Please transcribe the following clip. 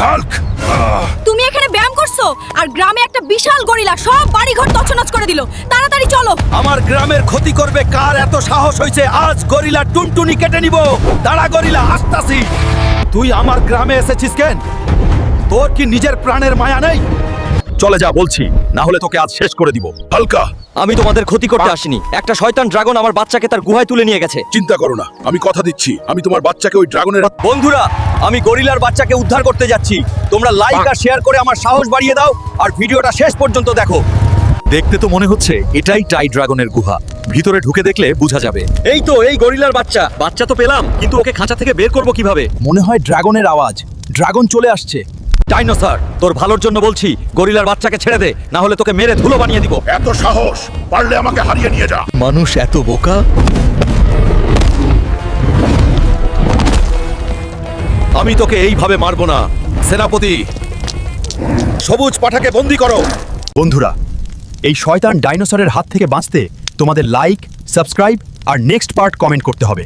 Hulk! তুমি এখানে ব্যায়াম করছো আর গ্রামে একটা বিশাল গরিলা সব বাড়িঘর তছনছ করে দিল। তাড়াতাড়ি চলো। আমার গ্রামের ক্ষতি করবে কার এত সাহস হয়েছে? আজ গরিলা টুনটুনি কেটে নিব। দাঁড়া গরিলা, আসতাছি। তুই আমার গ্রামে এসেছিস কেন? তোর কি নিজের প্রাণের মায়া নেই? চলে যা বলছি, না হলে তোকে আজ শেষ করে দিব। হালকা, আমি তোমাদের ক্ষতি করতে আসিনি। একটা শয়তান ড্রাগন আমার বাচ্চাকে তার গুহায় তুলে নিয়ে গেছে। চিন্তা করো না, আমি কথা দিচ্ছি আমি তোমার বাচ্চাকে ওই ড্রাগনের বন্ধুরা, আমি গরিলার বাচ্চাকে উদ্ধার করতে যাচ্ছি। তোমরা লাইক আর শেয়ার করে আমার সাহস বাড়িয়ে দাও আর ভিডিওটা শেষ পর্যন্ত দেখো। দেখতে তো মনে হচ্ছে এটাই টাই ড্রাগনের গুহা। ভিতরে ঢুকে দেখলে বোঝা যাবে। এই তো এই গরিলার বাচ্চা। বাচ্চা তো পেলাম, কিন্তু ওকে খাঁচা থেকে বের করব কিভাবে? মনে হয় ড্রাগনের আওয়াজ। ড্রাগন চলে আসছে। ডাইনোসর, তোর ভালোর জন্য বলছি, গরিলার বাচ্চাকে ছেড়ে দে, না হলে তোকে মেরে ধুলো বানিয়ে দিব। এত সাহস, পারলে আমাকে হারিয়ে নিয়ে যা। মানুষ এত বোকা? আমি তোকে এইভাবে মারবো না। সেনাপতি, সবুজ পাঠাকে বন্দি করো। বন্ধুরা, এই শয়তান ডাইনোসরের হাত থেকে বাঁচতে তোমাদের লাইক, সাবস্ক্রাইব আর নেক্সট পার্ট কমেন্ট করতে হবে।